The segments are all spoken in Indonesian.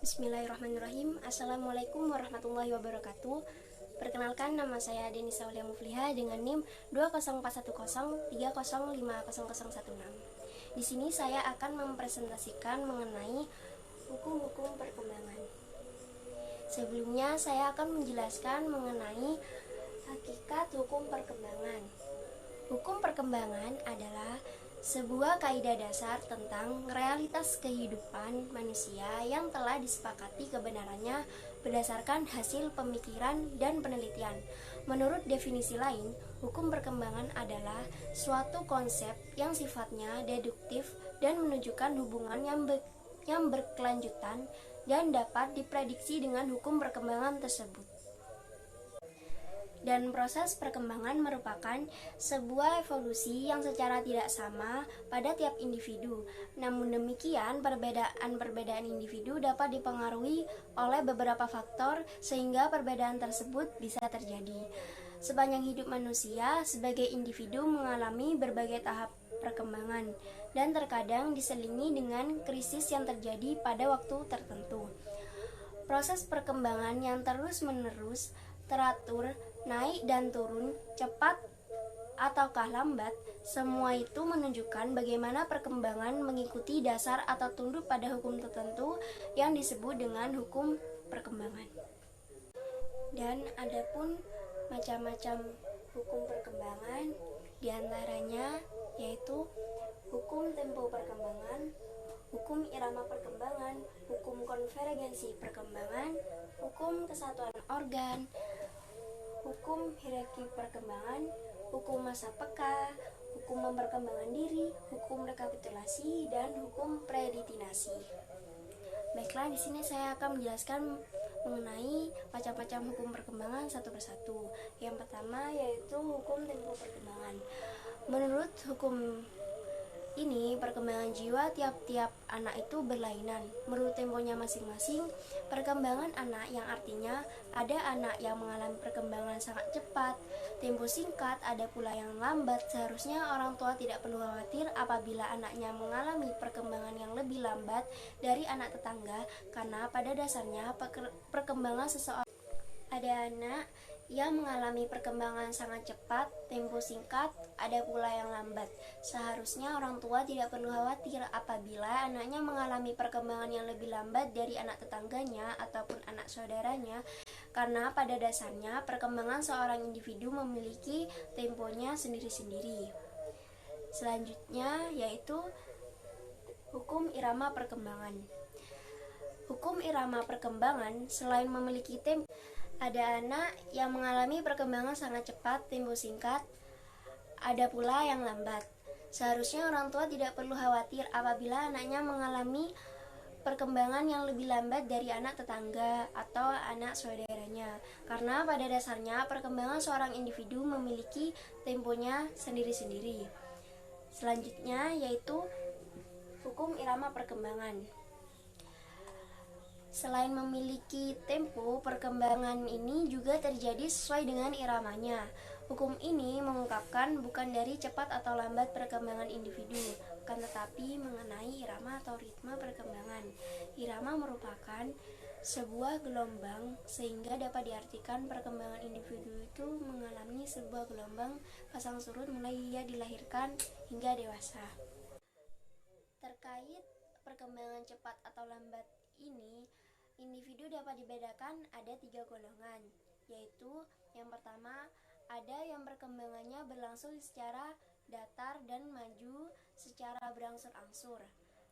Bismillahirrahmanirrahim. Assalamualaikum warahmatullahi wabarakatuh. Perkenalkan, nama saya Denisa Aulia Mufliha dengan NIM 20410305016. Di sini saya akan mempresentasikan mengenai hukum-hukum perkembangan. Sebelumnya saya akan menjelaskan mengenai hakikat hukum perkembangan. Hukum perkembangan adalah sebuah kaidah dasar tentang realitas kehidupan manusia yang telah disepakati kebenarannya berdasarkan hasil pemikiran dan penelitian. Menurut definisi lain, hukum perkembangan adalah suatu konsep yang sifatnya deduktif dan menunjukkan hubungan yang berkelanjutan dan dapat diprediksi dengan hukum perkembangan tersebut. Dan proses perkembangan merupakan sebuah evolusi yang secara tidak sama pada tiap individu. Namun demikian, perbedaan individu dapat dipengaruhi oleh beberapa faktor sehingga perbedaan tersebut bisa terjadi. Sepanjang hidup manusia sebagai individu mengalami berbagai tahap perkembangan dan terkadang diselingi dengan krisis yang terjadi pada waktu tertentu. Proses perkembangan yang terus-menerus teratur, naik dan turun, cepat ataukah lambat, semua itu menunjukkan bagaimana perkembangan mengikuti dasar atau tunduk pada hukum tertentu yang disebut dengan hukum perkembangan. Dan adapun macam-macam hukum perkembangan, diantaranya yaitu hukum tempo perkembangan, hukum irama perkembangan, hukum konvergensi perkembangan, hukum kesatuan organ, hukum hierarki perkembangan, hukum masa peka, hukum memperkembangkan diri, hukum rekapitulasi, dan hukum predestinasi. Baiklah, di sini saya akan menjelaskan mengenai macam-macam hukum perkembangan satu persatu. Yang pertama yaitu hukum tempo perkembangan. Menurut hukum ini, perkembangan jiwa tiap-tiap anak itu berlainan menurut temponya masing-masing. Perkembangan anak yang artinya ada anak yang mengalami perkembangan sangat cepat, tempo singkat, ada pula yang lambat. Seharusnya orang tua tidak perlu khawatir apabila anaknya mengalami perkembangan yang lebih lambat dari anak tetangga, karena pada dasarnya perkembangan seseorang ada anak yang mengalami perkembangan sangat cepat, tempo singkat, ada pula yang lambat. Seharusnya orang tua tidak perlu khawatir apabila anaknya mengalami perkembangan yang lebih lambat dari anak tetangganya ataupun anak saudaranya, karena pada dasarnya perkembangan seorang individu memiliki temponya sendiri-sendiri. Selanjutnya yaitu hukum irama perkembangan. Hukum irama perkembangan selain memiliki tempo, ada anak yang mengalami perkembangan sangat cepat, tempo singkat, ada pula yang lambat. Seharusnya orang tua tidak perlu khawatir apabila anaknya mengalami perkembangan yang lebih lambat dari anak tetangga atau anak saudaranya, karena pada dasarnya perkembangan seorang individu memiliki temponya sendiri-sendiri. Selanjutnya yaitu hukum irama perkembangan. Selain memiliki tempo, perkembangan ini juga terjadi sesuai dengan iramanya. Hukum ini mengungkapkan bukan dari cepat atau lambat perkembangan individu, akan tetapi mengenai irama atau ritme perkembangan. Irama merupakan sebuah gelombang, sehingga dapat diartikan perkembangan individu itu mengalami sebuah gelombang pasang surut mulai ia dilahirkan hingga dewasa. Terkait perkembangan cepat atau lambat ini, individu dapat dibedakan ada 3 golongan, yaitu yang pertama, ada yang perkembangannya berlangsung secara datar dan maju secara berangsur-angsur.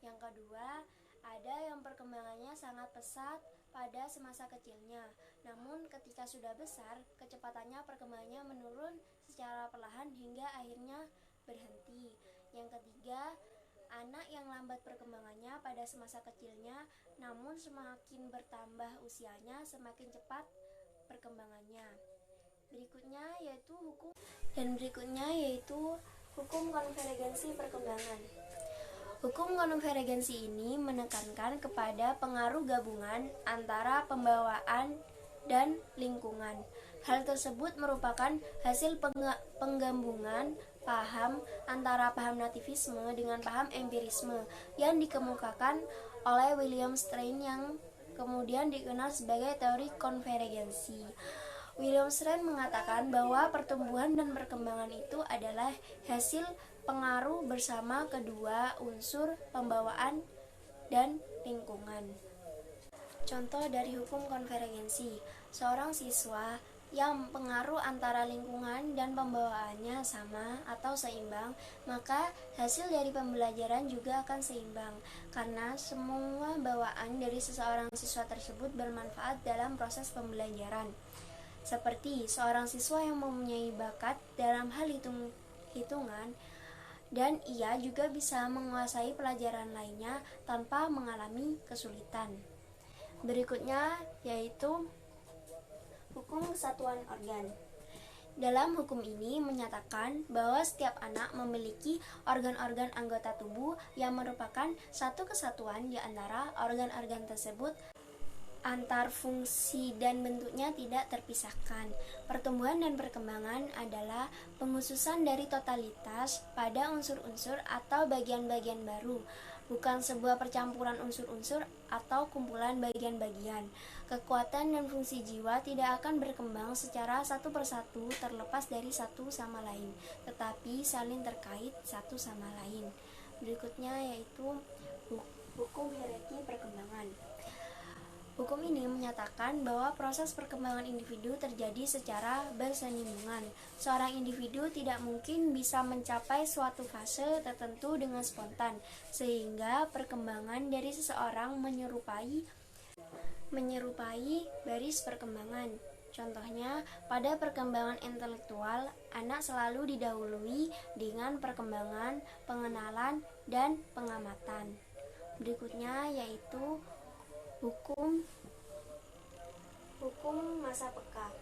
Yang kedua, ada yang perkembangannya sangat pesat pada semasa kecilnya, namun ketika sudah besar, kecepatannya perkembangannya menurun secara perlahan hingga akhirnya berhenti. Yang ketiga, anak yang lambat perkembangannya pada semasa kecilnya, namun semakin bertambah usianya, semakin cepat perkembangannya. Berikutnya yaitu hukum konvergensi perkembangan. Hukum konvergensi ini menekankan kepada pengaruh gabungan antara pembawaan dan lingkungan. Hal tersebut merupakan hasil penggabungan paham antara paham nativisme dengan paham empirisme yang dikemukakan oleh William Strain yang kemudian dikenal sebagai teori konvergensi. William Strand mengatakan bahwa pertumbuhan dan perkembangan itu adalah hasil pengaruh bersama kedua unsur pembawaan dan lingkungan. Contoh dari hukum konvergensi, seorang siswa yang pengaruh antara lingkungan dan pembawaannya sama atau seimbang, maka hasil dari pembelajaran juga akan seimbang, karena semua bawaan dari seseorang siswa tersebut bermanfaat dalam proses pembelajaran. Seperti seorang siswa yang mempunyai bakat dalam hal hitungan, dan ia juga bisa menguasai pelajaran lainnya tanpa mengalami kesulitan. Berikutnya yaitu hukum kesatuan organ. Dalam hukum ini menyatakan bahwa setiap anak memiliki organ-organ anggota tubuh yang merupakan satu kesatuan di antara organ-organ tersebut. Antar fungsi dan bentuknya tidak terpisahkan. Pertumbuhan dan perkembangan adalah pengkhususan dari totalitas pada unsur-unsur atau bagian-bagian baru, bukan sebuah percampuran unsur-unsur atau kumpulan bagian-bagian. Kekuatan dan fungsi jiwa tidak akan berkembang secara satu persatu terlepas dari satu sama lain, tetapi saling terkait satu sama lain. Berikutnya yaitu hukum hierarki perkembangan. Hukum ini menyatakan bahwa proses perkembangan individu terjadi secara bersinggungan. Seorang individu tidak mungkin bisa mencapai suatu fase tertentu dengan spontan, sehingga perkembangan dari seseorang menyerupai baris perkembangan. Contohnya, pada perkembangan intelektual, anak selalu didahului dengan perkembangan, pengenalan, dan pengamatan. Berikutnya yaitu hukum masa peka.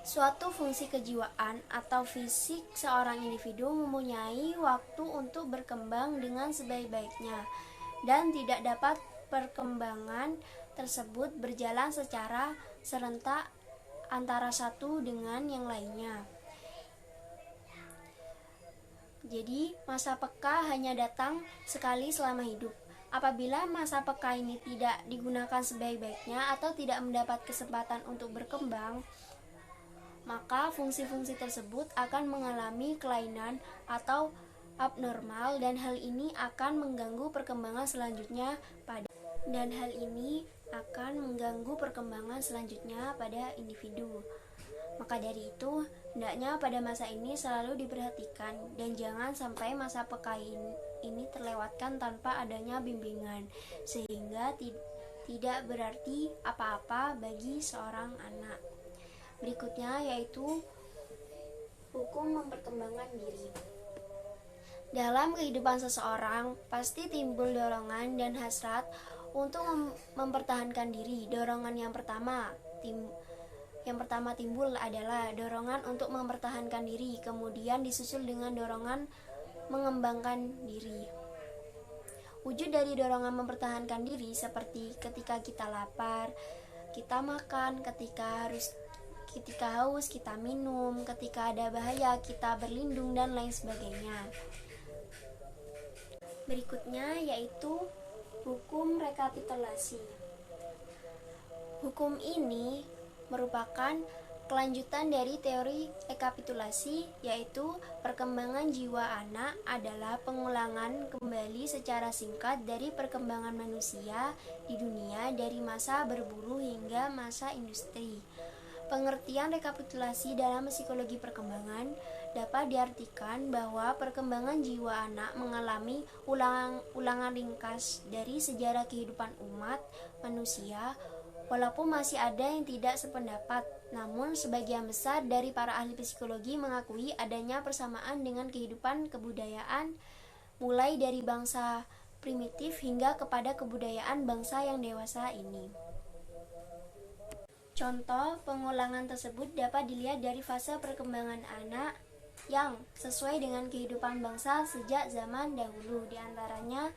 Suatu fungsi kejiwaan atau fisik seorang individu mempunyai waktu untuk berkembang dengan sebaik-baiknya, dan tidak dapat perkembangan tersebut berjalan secara serentak antara satu dengan yang lainnya. Jadi, masa peka hanya datang sekali selama hidup. Apabila masa peka ini tidak digunakan sebaik-baiknya atau tidak mendapat kesempatan untuk berkembang, maka fungsi-fungsi tersebut akan mengalami kelainan atau abnormal, dan hal ini akan mengganggu perkembangan selanjutnya pada individu. Maka dari itu, hendaknya pada masa ini selalu diperhatikan dan jangan sampai masa peka ini terlewatkan tanpa adanya bimbingan, sehingga tidak berarti apa-apa bagi seorang anak. Berikutnya yaitu hukum memperkembangkan diri. Dalam kehidupan seseorang pasti timbul dorongan dan hasrat untuk mempertahankan diri. Dorongan yang pertama timbul adalah dorongan untuk mempertahankan diri, kemudian disusul dengan dorongan mengembangkan diri. Wujud dari dorongan mempertahankan diri seperti ketika kita lapar, kita makan, ketika haus, kita minum, ketika ada bahaya, kita berlindung, dan lain sebagainya. Berikutnya yaitu hukum rekapitulasi. Hukum ini merupakan kelanjutan dari teori rekapitulasi, yaitu perkembangan jiwa anak adalah pengulangan kembali secara singkat dari perkembangan manusia di dunia dari masa berburu hingga masa industri. Pengertian rekapitulasi dalam psikologi perkembangan dapat diartikan bahwa perkembangan jiwa anak mengalami ulangan ringkas dari sejarah kehidupan umat manusia. Walaupun masih ada yang tidak sependapat, namun sebagian besar dari para ahli psikologi mengakui adanya persamaan dengan kehidupan kebudayaan, mulai dari bangsa primitif hingga kepada kebudayaan bangsa yang dewasa ini. Contoh pengulangan tersebut dapat dilihat dari fase perkembangan anak yang sesuai dengan kehidupan bangsa sejak zaman dahulu. Di antaranya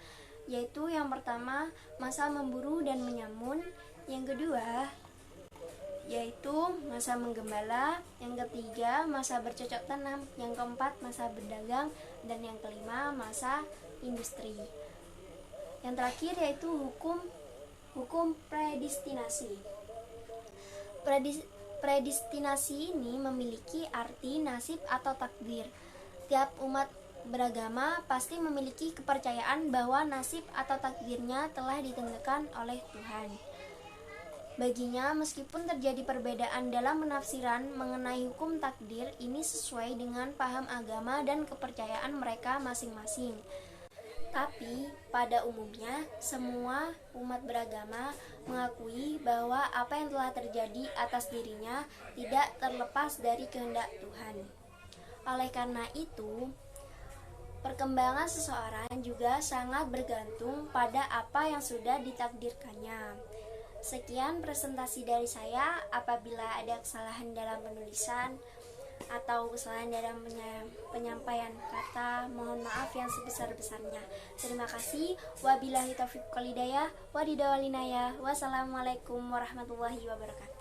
yaitu yang pertama, masa memburu dan menyamun. Yang kedua yaitu masa menggembala. Yang ketiga, masa bercocok tanam. Yang keempat, masa berdagang. Dan yang kelima, masa industri. Yang terakhir yaitu hukum Hukum predestinasi. Predestinasi ini memiliki arti nasib atau takdir. Tiap umat beragama pasti memiliki kepercayaan bahwa nasib atau takdirnya telah ditentukan oleh Tuhan. Baginya, meskipun terjadi perbedaan dalam penafsiran mengenai hukum takdir, ini sesuai dengan paham agama dan kepercayaan mereka masing-masing. Tapi, pada umumnya, semua umat beragama mengakui bahwa apa yang telah terjadi atas dirinya tidak terlepas dari kehendak Tuhan. Oleh karena itu, perkembangan seseorang juga sangat bergantung pada apa yang sudah ditakdirkannya. Sekian presentasi dari saya. Apabila ada kesalahan dalam penulisan atau kesalahan dalam penyampaian kata, mohon maaf yang sebesar-besarnya. Terima kasih. Wabillahi taufiq wal hidayah. Wassalamualaikum warahmatullahi wabarakatuh.